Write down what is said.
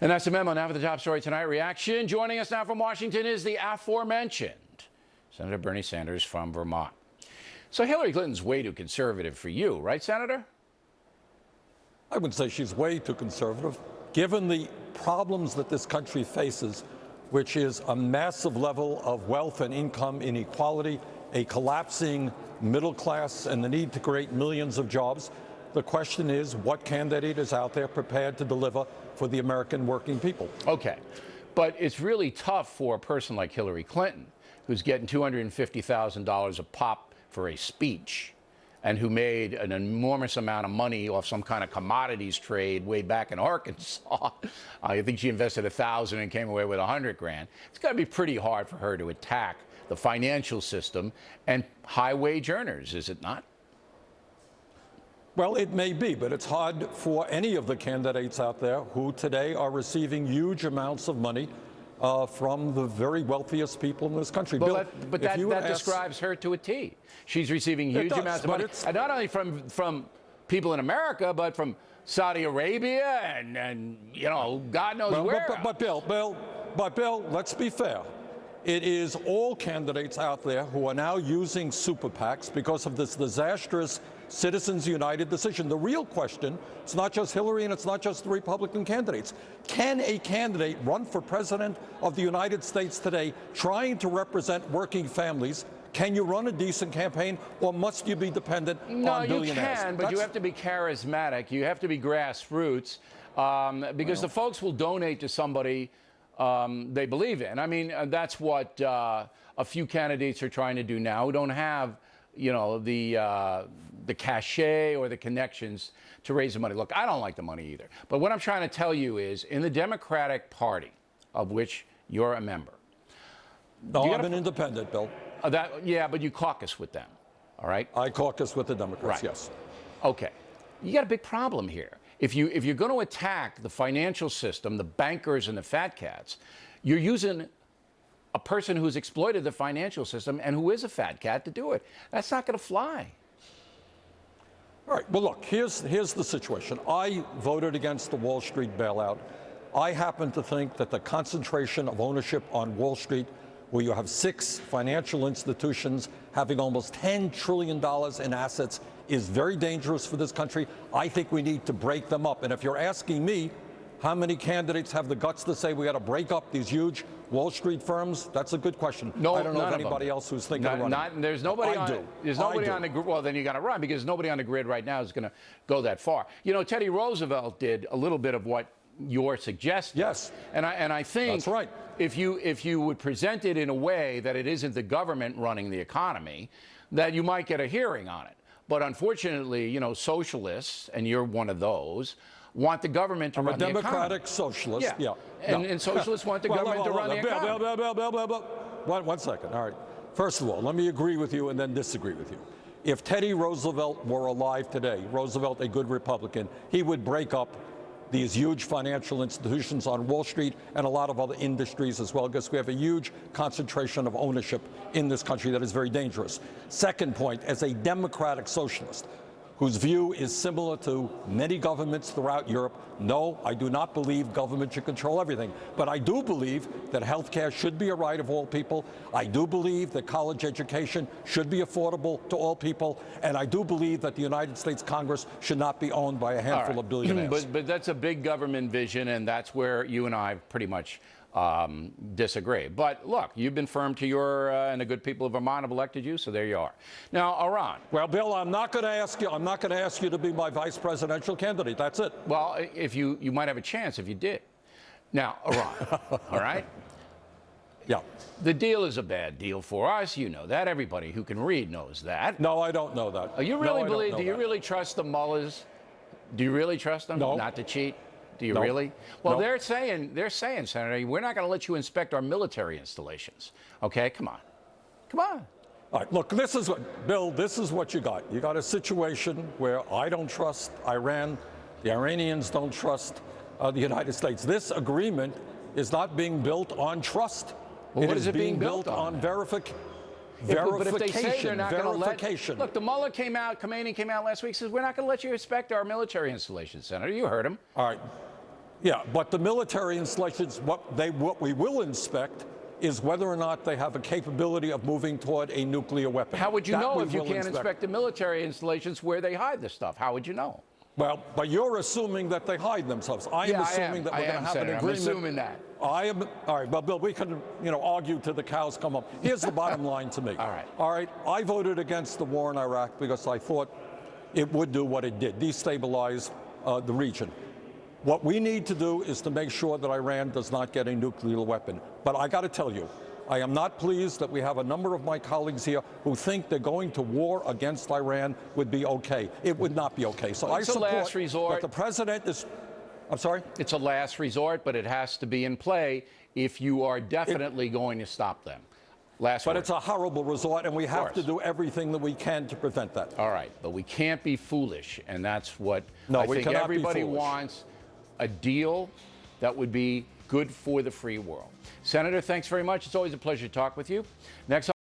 And that's the memo. Now for the top story tonight. Reaction. Joining us now from Washington is the aforementioned Senator Bernie Sanders from Vermont. So Hillary Clinton's way too conservative for you, right, Senator? I wouldn't say she's way too conservative. Given the problems that this country faces, which is a massive level of wealth and income inequality, a collapsing middle class, and the need to create millions of jobs, the question is, what candidate is out there prepared to deliver for the American working people? Okay, but it's really tough for a person like Hillary Clinton, who's getting $250,000 a pop for a speech, and who made an enormous amount of money off some kind of commodities trade way back in Arkansas. I think she invested $1,000 and came away with $100,000. It's got to be pretty hard for her to attack the financial system and high-wage earners, is it not? Well, it may be, but it's hard for any of the candidates out there who today are receiving huge amounts of money from the very wealthiest people in this country. But that describes her to a T. She's receiving huge amounts of money, and not only from people in America, but from Saudi Arabia and you know, God knows where. But Bill, let's be fair. It is all candidates out there who are now using super PACs because of this disastrous Citizens United decision. The real question, it's not just Hillary and it's not just the Republican candidates. Can a candidate run for president of the United States today trying to represent working families? Can you run a decent campaign, or must you be dependent on billionaires? No, you can, but you have to be charismatic. You have to be grassroots, because the folks will donate to somebody they believe in. I mean, that's what a few candidates are trying to do now, who don't have, you know, the cachet or the connections to raise the money. Look, I don't like the money either. But what I'm trying to tell you is, in the Democratic Party, of which you're a member. No, I'm an independent, Bill. Yeah, but you caucus with them, all right? I caucus with the Democrats, right. Yes. Okay. You got a big problem here. If you're going to attack the financial system, the bankers and the fat cats, you're using a person who's exploited the financial system and who is a fat cat to do it. That's not going to fly. All right. Well, look, here's the situation. I voted against the Wall Street bailout. I happen to think that the concentration of ownership on Wall Street, where you have 6 financial institutions having almost $10 trillion in assets, is very dangerous for this country. I think we need to break them up. And if you're asking me, how many candidates have the guts to say we got to break up these huge Wall Street firms? That's a good question. No, I don't know of anybody else who's thinking of running. There's nobody on the grid. Well, then you got to run, because nobody on the grid right now is going to go that far. You know, Teddy Roosevelt did a little bit of what you're suggesting. Yes. And I think that's right. If you would present it in a way that it isn't the government running the economy, that you might get a hearing on it. But unfortunately, you know, socialists, and you're one of those, want the government to run the economy. I'm a democratic socialist. Yeah. And socialists want the government to run the economy. One second. All right. First of all, let me agree with you and then disagree with you. If Teddy Roosevelt were alive today, Roosevelt, a good Republican, he would break up these huge financial institutions on Wall Street and a lot of other industries as well, because we have a huge concentration of ownership in this country that is very dangerous. Second point, as a democratic socialist, whose view is similar to many governments throughout Europe, no, I do not believe government should control everything. But I do believe that health care should be a right of all people. I do believe that college education should be affordable to all people. And I do believe that the United States Congress should not be owned by a handful of billionaires. But that's a big government vision, and that's where you and I pretty much disagree. But look, you've been firm to your, and the good people of Vermont have elected you, so there you are. Now, Iran. Well, Bill, I'm not going to ask you to be my vice presidential candidate. That's it. Well, if you might have a chance if you did. Now, Iran, all right? Yeah. The deal is a bad deal for us. You know that. Everybody who can read knows that. No, I don't know that. You really believe? Do you really trust the mullahs? Do you really trust them not to cheat? Do you really? Well, they're saying, Senator, we're not going to let you inspect our military installations. Okay, come on. All right, look, this is what you got. You got a situation where I don't trust Iran, the Iranians don't trust the United States. This agreement is not being built on trust. Well, it is being built on verification. But if they say they're not going to let... Look, the mullah Khomeini came out last week and says, we're not going to let you inspect our military installations, Senator. You heard him. All right. Yeah, but the military installations, what we will inspect is whether or not they have a capability of moving toward a nuclear weapon. How would you That know we if you will can't inspect the military installations where they hide the stuff? How would you know? Well, but you're assuming that they hide themselves. I am assuming that we're going to have an agreement. I'm assuming that. I am. All right, well, Bill, we can, argue till the cows come up. Here's the bottom line to me. All right. All right, I voted against the war in Iraq because I thought it would do what it did, destabilize the region. What we need to do is to make sure that Iran does not get a nuclear weapon. But I got to tell you, I am not pleased that we have a number of my colleagues here who think that going to war against Iran would be okay. It would not be okay. So Well, I it's a support last resort. what the president is. I'm sorry? It's a last resort, but it has to be in play if you are definitely going to stop them. Last But word. it's a horrible resort, and we have to course. do everything that we can to prevent that. All right, but we can't be foolish, and that's what No, I we think cannot be everybody foolish. wants, a deal that would be good for the free world. Senator, thanks very much. It's always a pleasure to talk with you. Next on